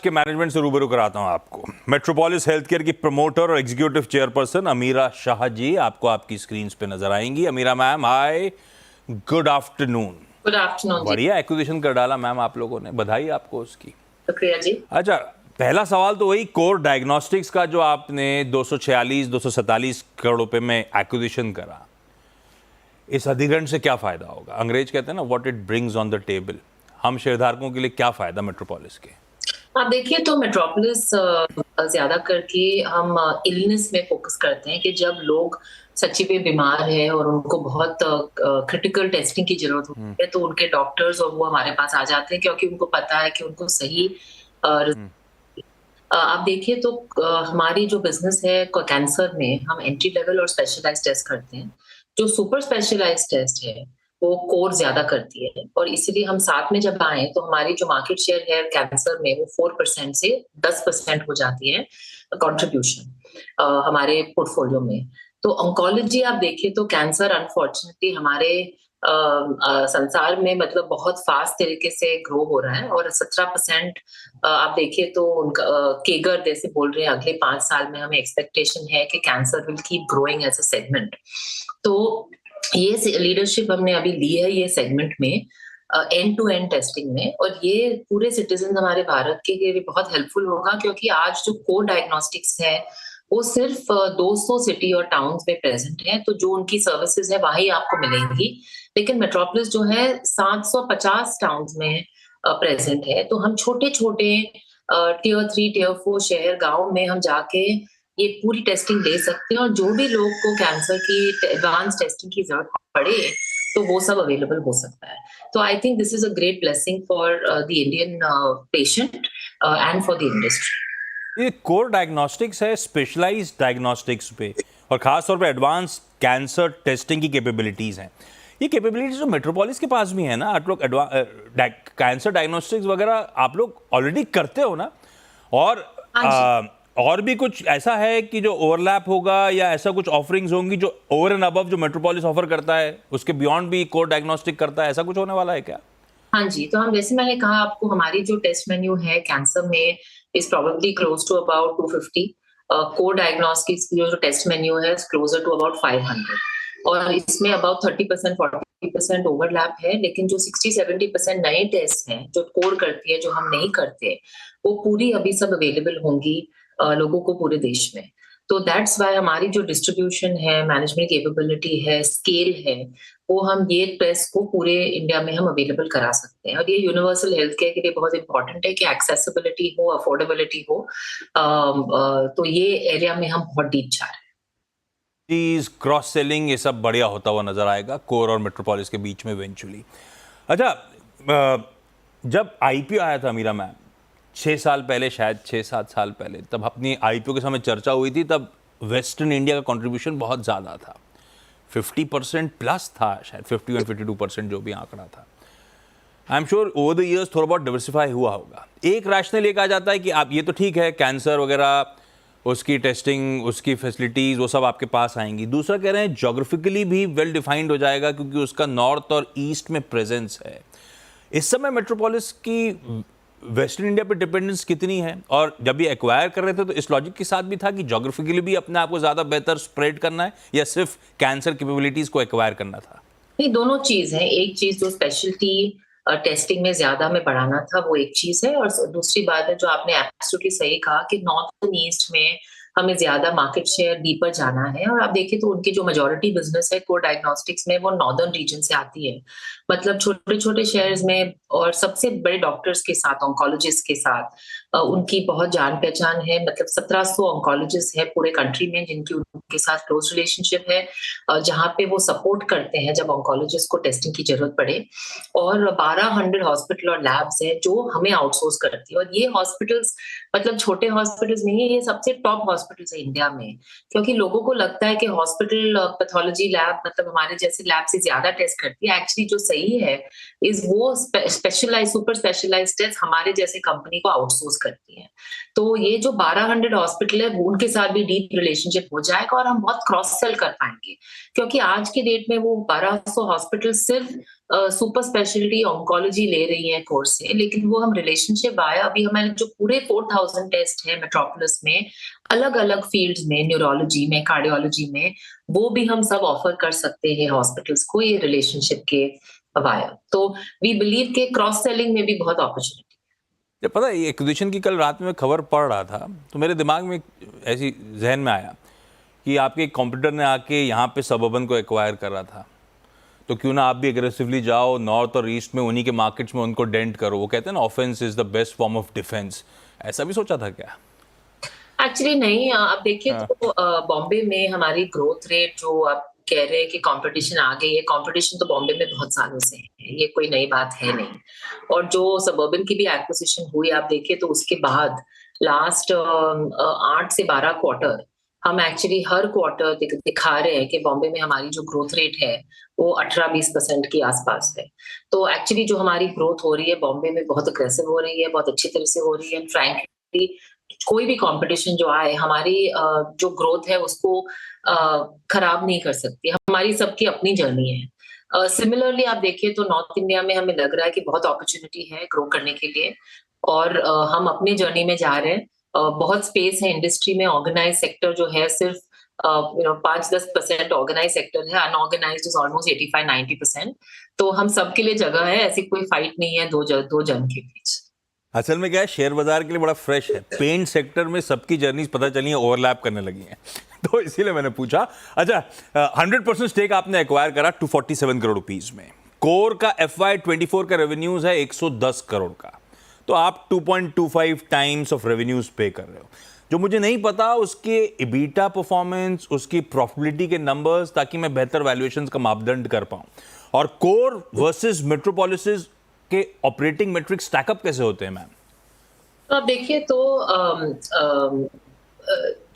के मैनेजमेंट से रूबरू कराता हूं आपको। मेट्रोपोलिस हेल्थ केयर की प्रमोटर और एग्जीक्यूटिव चेयरपर्सन अमीरा शाह जी आपको आपकी स्क्रीन पे नजर आएंगी। अमीरा मैम, हाय, गुड आफ्टरनून। गुड आफ्टरनून जी। बढ़िया एक्विजिशन कर डाला मैम आप लोगों ने, बधाई आपको उसकी। शुक्रिया जी। अच्छा, पहला सवाल तो वही कोर डायग्नोस्टिक्स का जो आपने 246-247 करोड़ रुपए में एक्विजिशन करा, इस अधिग्रहण से क्या फायदा होगा? अंग्रेज कहते हैं ना, what it brings on the table. हम शेयरधारकों के लिए क्या फायदा मेट्रोपोलिस के? आप देखिए तो मेट्रोपोलिस ज्यादा करके हम इलनेस में फोकस करते हैं कि जब लोग सच्ची में बीमार है और उनको बहुत क्रिटिकल टेस्टिंग की जरूरत होती है तो उनके डॉक्टर्स और वो हमारे पास आ जाते हैं क्योंकि उनको पता है कि उनको सही आप देखिए तो हमारी जो बिजनेस है कैंसर में हम एंट्री लेवल और स्पेशलाइज्ड टेस्ट करते हैं। जो सुपर स्पेशलाइज्ड टेस्ट है वो कोर ज्यादा करती है और इसीलिए हम साथ में जब आए तो हमारी जो मार्केट शेयर है कैंसर में वो 4% से 10% हो जाती है कंट्रीब्यूशन हमारे पोर्टफोलियो में। तो ऑन्कोलॉजी आप देखिए तो कैंसर अनफॉर्चुनेटली हमारे संसार में मतलब बहुत फास्ट तरीके से ग्रो हो रहा है और 17% आप देखिए तो उनका केगर जैसे बोल रहे हैं अगले 5 साल में हमें एक्सपेक्टेशन है कि cancer will keep growing as a segment. तो ये लीडरशिप हमने अभी ली है ये सेगमेंट में एंड टू एंड टेस्टिंग में और ये पूरे सिटीजन हमारे भारत के लिए बहुत हेल्पफुल होगा क्योंकि आज जो कोर डायग्नोस्टिक्स है वो सिर्फ 200 सिटी और टाउन्स में प्रेजेंट है। तो जो उनकी सर्विसेज है वही आपको मिलेंगी, लेकिन मेट्रोपोलिस जो है 750 टाउन्स में प्रेजेंट है। तो हम छोटे छोटे टियर 3 टियर 4 शहर गांव में हम जाके ये पूरी टेस्टिंग दे सकते हैं और जो भी लोग को कैंसर की एडवांस टेस्टिंग की जरूरत पड़े तो वो सब अवेलेबल हो सकता है। तो I think this is a great blessing for the Indian patient and for the industry. ये कोर डायग्नोस्टिक्स है, स्पेशलाइज्ड डायग्नोस्टिक्स पे और खासतौर पे एडवांस कैंसर टेस्टिंग की कैपेबिलिटीज हैं। ये कैपेबिलिटीज जो मेट्रोपोलिस के पास भी है ना, आप लोग कैंसर डायग्नोस्टिक्स वगैरह आप लोग ऑलरेडी करते हो ना? और भी कुछ ऐसा है कि जो ओवरलैप होगा या ऐसा कुछ ऑफरिंग्स होंगी जो ओवर एंड अबव जो मेट्रोपोलिस ऑफर करता है उसके बियॉन्ड भी कोर डायग्नोस्टिक करता है, ऐसा कुछ होने वाला है क्या? हाँ जी, तो हम जैसे मैंने कहा आपको हमारी जो टेस्ट मेन्यू है कैंसर में is probably close to about 250। Core diagnostics की जो टेस्ट मेन्यू है क्लोजर टू अबाउट 500 और इसमें अबाउट 30% 40% ओवरलैप है। लेकिन जो 60-70% नए टेस्ट हैं जो कोर करती है जो हम नहीं करते वो पूरी अभी सब अवेलेबल होंगी लोगों को पूरे देश में। तो दैट्स वाई हमारी जो डिस्ट्रीब्यूशन है, मैनेजमेंट कैपेबिलिटी है, स्केल है, वो हम ये टेस्ट को पूरे इंडिया में हम अवेलेबल करा सकते हैं। और ये यूनिवर्सल हेल्थ केयर के लिए बहुत इंपॉर्टेंट है कि एक्सेसिबिलिटी हो, अफोर्डेबिलिटी हो। तो ये एरिया में हम बहुत डीप जा रहे हैं। चीज क्रॉस सेलिंग ये सब बढ़िया होता हुआ नजर आएगा कोर और मेट्रोपोलिस के बीच में इवेंचुअली। अच्छा, जब आईपीओ आया था मीरा मैम 6 साल पहले, शायद 6-7 साल पहले, तब अपनी आईपीओ के समय चर्चा हुई थी, तब वेस्टर्न इंडिया का कंट्रीब्यूशन बहुत ज़्यादा था, 50% प्लस था, शायद 51-52% जो भी आंकड़ा था। I am sure over the years थोड़ा बहुत डिवर्सिफाई हुआ होगा। एक रैशनल एक आ जाता है कि आप ये तो ठीक है कैंसर वगैरह उसकी टेस्टिंग, उसकी फैसिलिटीज़ वो सब आपके पास आएंगी। दूसरा कह रहे हैं जोग्राफिकली भी वेल डिफाइंड हो जाएगा क्योंकि उसका नॉर्थ और ईस्ट में प्रेजेंस है। इस समय मेट्रोपोलिस की वेस्टर्न इंडिया पे डिपेंडेंस कितनी है? और जब ये एक्वायर कर रहे थे तो इस लॉजिक के साथ भी था कि जोग्राफिकली भी अपने आप को ज़्यादा बेहतर स्प्रेड करना है या सिर्फ कैंसर कैपेबिलिटीज़ को एक्वायर करना था? नहीं, दोनों चीज है। एक चीज जो स्पेशलिटी टेस्टिंग में ज्यादा में बढ़ाना था वो एक चीज है और दूसरी बात है जो आपने एब्सोल्युटली सही कहा कि नॉर्थ एंड ईस्ट में हमें ज्यादा मार्केट शेयर डीपर जाना है। और आप देखिए तो उनकी जो मेजॉरिटी बिजनेस है कोर डायग्नोस्टिक्स में वो नॉर्दर्न रीजन से आती है। मतलब छोटे छोटे शहर्स में और सबसे बड़े डॉक्टर्स के साथ, ऑन्कोलॉजिस्ट के साथ उनकी बहुत जान पहचान है। मतलब 1700 ऑन्कोलॉजिस्ट है पूरे कंट्री में जिनकी उनके साथ क्लोज रिलेशनशिप है, जहाँ पे वो सपोर्ट करते हैं जब ऑन्कोलॉजिस्ट को टेस्टिंग की जरूरत पड़े। और 1200 हॉस्पिटल और लैब्स है जो हमें आउटसोर्स करती है। और ये हॉस्पिटल्स मतलब छोटे हॉस्पिटल्स नहीं है, ये सबसे टॉप हॉस्पिटल्स है इंडिया में। क्योंकि लोगों को लगता है कि हॉस्पिटल पैथोलॉजी लैब मतलब हमारे जैसे लैब से ज्यादा टेस्ट करती है। एक्चुअली जो सही है इज वो स्पेशलाइज सुपर स्पेशलाइज टेस्ट हमारे जैसे कंपनी को आउटसोर्स करती है। तो ये जो 1200 हॉस्पिटल है उनके साथ भी डीप रिलेशनशिप हो जाएगा और हम बहुत क्रॉस सेल कर पाएंगे। क्योंकि आज के डेट में वो 1200 हॉस्पिटल सिर्फ सुपर स्पेशलिटी ऑन्कोलॉजी ले रही हैं कोर्स से, लेकिन वो हम रिलेशनशिप आया अभी हमारे जो पूरे 4000 टेस्ट है मेट्रोपोलिस में, अलग अलग फील्ड्स में, न्यूरोलॉजी में, कार्डियोलॉजी में, वो भी हम सब ऑफर कर सकते हैं हॉस्पिटल्स को ये रिलेशनशिप के वाया। तो वी बिलीव के क्रॉस सेलिंग में भी बहुत अपॉर्चुनिटी। जब पता है एक्विजिशन की कल रात में खबर पढ़ रहा था तो मेरे दिमाग में ऐसी जहन में आया कि आपके एक कॉम्पिटिटर ने आके यहाँ पे सबअर्बन को एक्वायर कर रहा था, तो क्यों ना आप भी एग्रेसिवली जाओ नॉर्थ और ईस्ट में, उन्हीं के मार्केट्स में उनको डेंट करो। वो कहते हैं ना offence is the best form of defence. ऐसा भी सोचा था क्या? एक्चुअली नहीं, आप देखिए तो बॉम्बे में हमारी ग्रोथ रेट जो आप कह रहे हैं कि कंपटीशन आ गई है, कंपटीशन तो बॉम्बे में बहुत सालों से है, ये कोई नई बात है नहीं। और जो सबअर्बन की भी एक्विजिशन हुई आप देखिए तो उसके बाद लास्ट 8 से 12 क्वार्टर हम एक्चुअली हर क्वार्टर दिखा रहे हैं कि बॉम्बे में हमारी जो ग्रोथ रेट है वो 18-20% के आसपास है। तो एक्चुअली जो हमारी ग्रोथ हो रही है बॉम्बे में बहुत अग्रेसिव हो रही है, बहुत अच्छी तरह से हो रही है। फ्रैंकली कोई भी कंपटीशन जो आए हमारी जो ग्रोथ है उसको खराब नहीं कर सकती। हमारी सबकी अपनी जर्नी है। सिमिलरली आप देखिए तो नॉर्थ इंडिया में हमें लग रहा है कि बहुत अपॉर्चुनिटी है ग्रो करने के लिए, और हम अपनी जर्नी में जा रहे हैं। बहुत स्पेस है इंडस्ट्री में। ऑर्गेनाइज सेक्टर जो है सिर्फ 5-10% ऑर्गेनाइज सेक्टर है, अनऑर्गेनाइज्ड इज ऑलमोस्ट 85-90%। तो हम सबके लिए जगह है, ऐसी कोई फाइट नहीं है दो जन के बीच। असल में क्या है, शेयर बाजार के लिए बड़ा फ्रेश है। पेंट सेक्टर में सबकी जर्नीज पता चली है, ओवरलैप करने लगी हैं। तो इसीलिए मैंने पूछा। अच्छा, 100% स्टेक आपने एक्वायर करा 247 करोड़ रुपीज में। कोर का FY24 का रेवेन्यूज है 110 करोड़ का, तो आप 2.25 टाइम्स ऑफ रेवेन्यूज पे कर रहे हो। जो मुझे नहीं पता उसके इबीटा परफॉर्मेंस, उसकी प्रॉफिटेबिलिटी के नंबर्स, ताकि मैं बेहतर वैल्यूएशंस का मापदंड कर पाऊं। और कोर वर्सेस मेट्रोपोलिस के ऑपरेटिंग मेट्रिक्स स्टैकअप कैसे होते हैं मैम? तो आप देखिए तो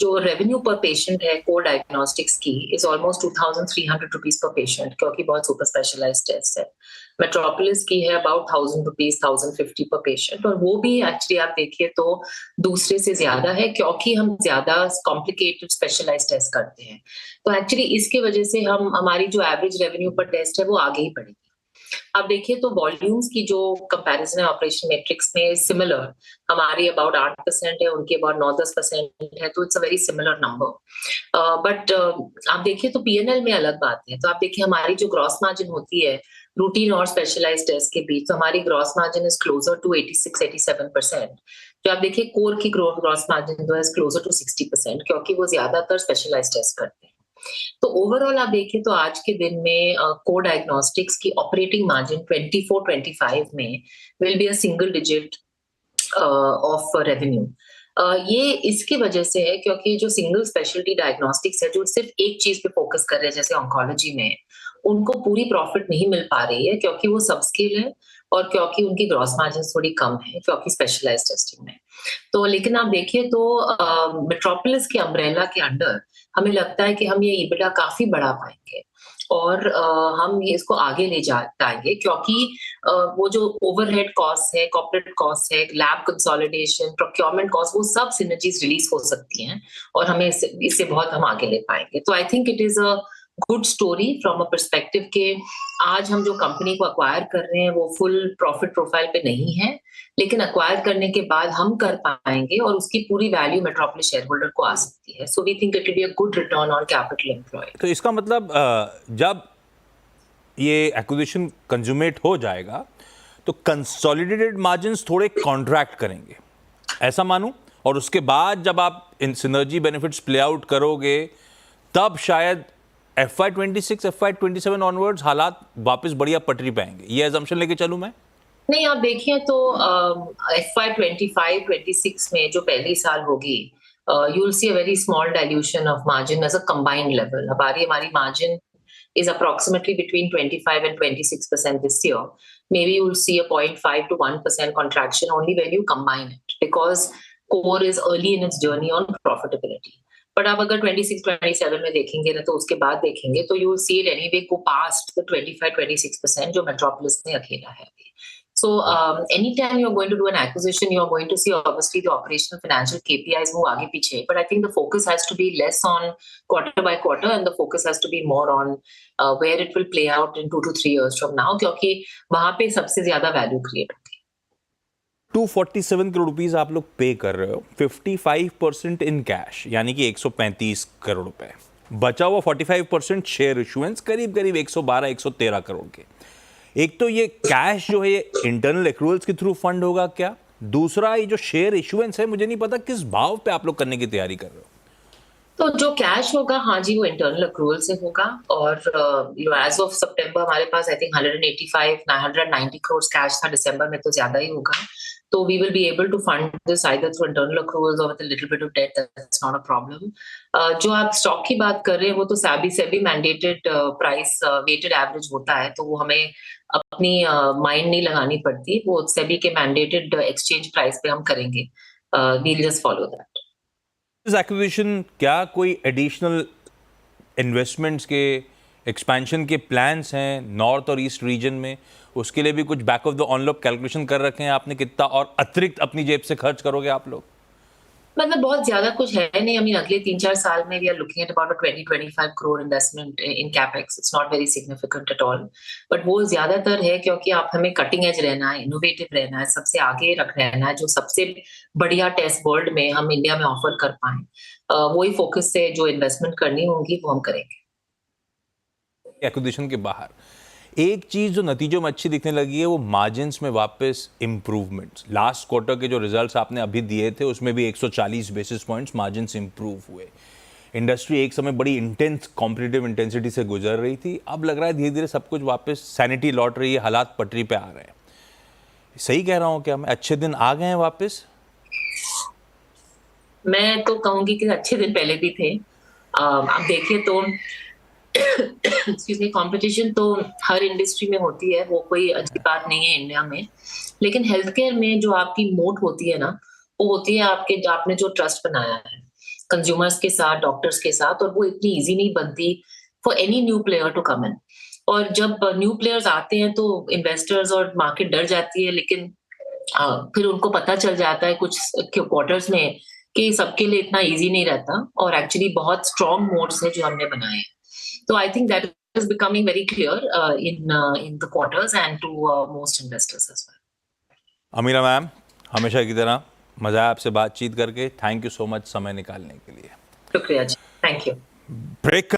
जो रेवेन्यू पर पेशेंट है कोर डायग्नोस्टिक्स की is almost 2300 rupees per patient, क्योंकि बहुत सुपर स्पेशलाइज्ड टेस्ट है। मेट्रोपोलिस की है अबाउट 1000 रुपीज 1050 पर पेशेंट, और वो भी एक्चुअली आप देखिए तो दूसरे से ज्यादा है क्योंकि हम ज्यादा कॉम्प्लिकेटेड स्पेशलाइज्ड टेस्ट करते हैं। तो एक्चुअली इसकी वजह से हम हमारी जो एवरेज रेवेन्यू पर टेस्ट है वो आगे ही बढ़ेगी। आप देखिए तो वॉल्यूम्स की जो कंपैरिजन है ऑपरेशन मैट्रिक्स में सिमिलर, हमारी अबाउट 8% है, उनकी अबाउट 9-10% है, तो it's a very similar number. But आप देखिए तो पीएनएल में अलग बात है। तो आप देखिए हमारी जो ग्रॉस मार्जिन होती है रूटीन और स्पेशलाइज्ड टेस्ट के बीच, तो हमारी gross margin is closer to 86-87%। जो आप देखिए कोर की ग्रॉस मार्जिन जो है क्लोजर टू 60%, क्योंकि वो ज्यादातर स्पेशलाइज्ड टेस्ट करते हैं। तो ओवरऑल आप देखिए तो आज के दिन में कोर डायग्नोस्टिक्स की ऑपरेटिंग मार्जिन 24-25 में will be a single digit of revenue. ये इसकी वजह से है क्योंकि जो सिंगल स्पेशलिटी डायग्नोस्टिक्स है जो सिर्फ एक चीज पे फोकस कर रहे हैं जैसे ऑन्कोलॉजी में, उनको पूरी प्रॉफिट नहीं मिल पा रही है क्योंकि वो सब स्केल है और क्योंकि उनकी ग्रॉस मार्जिन थोड़ी कम है क्योंकि स्पेशलाइज्ड टेस्टिंग में। तो लेकिन आप देखिए तो मेट्रोपोलिस के अम्ब्रेला के अंडर हमें लगता है कि हम ये EBITDA काफी बढ़ा पाएंगे और हम ये इसको आगे ले जा पाएंगे क्योंकि वो जो ओवरहेड कॉस्ट है, कॉर्पोरेट कॉस्ट है, लैब कंसोलिडेशन, प्रोक्योरमेंट कॉस्ट, वो सब सिनर्जीज रिलीज हो सकती हैं और हमें इससे बहुत हम आगे ले पाएंगे। तो I think it is a good story from a perspective के आज हम जो कंपनी को अक्वायर कर रहे हैं वो फुल प्रॉफिट प्रोफाइल पे नहीं है, लेकिन अक्वायर करने के बाद हम कर पाएंगे और उसकी पूरी वैल्यू मेट्रोपोलिस शेयर होल्डर को आ सकती है। So we think it will be a good return on capital employed. तो इसका मतलब जब ये एक्विजिशन कंज्यूमेट हो जाएगा तो कंसोलिडेटेड मार्जिन्स थोड़े कॉन्ट्रैक्ट करेंगे, ऐसा मानूं? और उसके बाद जब आप इन सिनर्जी बेनिफिट्स प्ले आउट करोगे तब शायद FY26 FY27 ऑनवर्ड्स हालात वापस बढ़िया पटरी पे आएंगे, ये अजम्पशन लेके चलूं मैं? नहीं, आप देखिए तो FY25-26 में जो पहली साल होगी you will see a very small dilution of margin as a combined level. हमारी margin is approximately between 25 and 26% this year. Maybe you will see a 0.5 to 1% contraction only when you combine it because core is early in its journey on profitability. But आप अगर 26-27 में देखेंगे ना तो उसके बाद देखेंगे तो you will see it anyway go past the 25-26% जो मेट्रोपोलिस ने अकेला है अभी। So anytime you're going to do an acquisition, you're going to see obviously the operational financial KPIs move आगे पीछे. But I think the focus has to be less on quarter by quarter, and the focus has to be more on where it will play out in 2 to 3 years from now, क्योंकि वहाँ पे सबसे ज्यादा value create होती है. 247 crore rupees आप लोग पे कर रहे हो, 55% इन कैश यानी कि 135 करोड़ रुपए, बचा हुआ 45% शेयर इशुएंस करीब करीब 112-113 करोड़ के. एक तो ये कैश जो है ये इंटरनल एक्रूवल्स के थ्रू फंड होगा क्या? दूसरा ये जो शेयर इशुएंस है मुझे नहीं पता किस भाव पे आप लोग करने की तैयारी कर रहे हो. तो जो कैश होगा, हाँ जी, वो इंटरनल अक्रूवल से होगा. और एज ऑफ सितंबर हमारे पास आई थिंक 190 करोड़ कैश था. दिसंबर में तो ज्यादा ही होगा. तो we will be able to fund this either through internal accruals और with a little bit of debt. That's not a problem. जो आप स्टॉक की बात कर रहे हैं वो तो SEBI mandated price weighted average होता है, तो वो हमें अपनी माइंड नहीं लगानी पड़ती. वो सेबी के मैंडेटेड एक्सचेंज प्राइस पे हम करेंगे. We will just follow that. इस एक्विजिशन क्या कोई एडिशनल इन्वेस्टमेंट्स के एक्सपेंशन के प्लान्स हैं नॉर्थ और ईस्ट रीजन में? उसके लिए भी कुछ back of the envelope calculation कर रखे हैं आपने, कितना और अतिरिक्त अपनी जेब से खर्च करोगे आप लोग? मतलब बहुत ज्यादा कुछ है नहीं. I mean, अगले 3-4 साल में we are looking at about 20-25 crore investment in capex. It's not very significant at all, but वो ज्यादातर है क्योंकि आप हमें कटिंग एज रहना है, इनोवेटिव रहना है, सबसे आगे रहना है. जो सबसे बढ़िया टेस्ट वर्ल्ड में हम इंडिया में ऑफर कर पाए, वही फोकस से जो इन्वेस्टमेंट करनी होगी वो हम करेंगे. एक्विजिशन के बाहर एक चीज जो नतीजों में अच्छी दिखने लगी है वो मार्जिन्स में वापस इंप्रूवमेंट्स. लास्ट क्वार्टर के जो रिजल्ट्स आपने अभी दिए थे उसमें भी 140 बेसिस पॉइंट्स मार्जिन्स इंप्रूव हुए. इंडस्ट्री एक समय बड़ी इंटेंस कॉम्पिटिटिव इंटेंसिटी से गुजर रही थी. अब लग रहा है धीरे धीरे सब कुछ वापस सैनिटी लौट रही है, हालात पटरी पे आ रहे हैं. सही कह रहा हूँ क्या मैं? अच्छे दिन आ गए हैं वापस? मैं तो कहूंगी कि अच्छे दिन पहले भी थे. आप देखिए तो एक्सक्यूज मी, कंपटीशन तो हर इंडस्ट्री में होती है, वो कोई अजीब बात नहीं है इंडिया में. लेकिन हेल्थ केयर में जो आपकी मोट होती है ना, वो होती है आपने जो ट्रस्ट बनाया है कंज्यूमर्स के साथ, डॉक्टर्स के साथ. और वो इतनी इजी नहीं बनती for any new player to come in. और जब न्यू प्लेयर्स आते हैं तो इन्वेस्टर्स और मार्केट डर जाती है, लेकिन फिर उनको पता चल जाता है कुछ क्वार्टर्स में कि सबके लिए इतना इजी नहीं रहता. और एक्चुअली बहुत स्ट्रॉन्ग मोड्स है जो हमने बनाए हैं. So I think that is becoming very clear in the quarters and to most investors as well. Amira ma'am, हमेशा की तरह मजा आया आपसे बातचीत करके. थैंक यू सो मच समय निकालने के लिए. शुक्रिया जी. Thank you. ब्रेक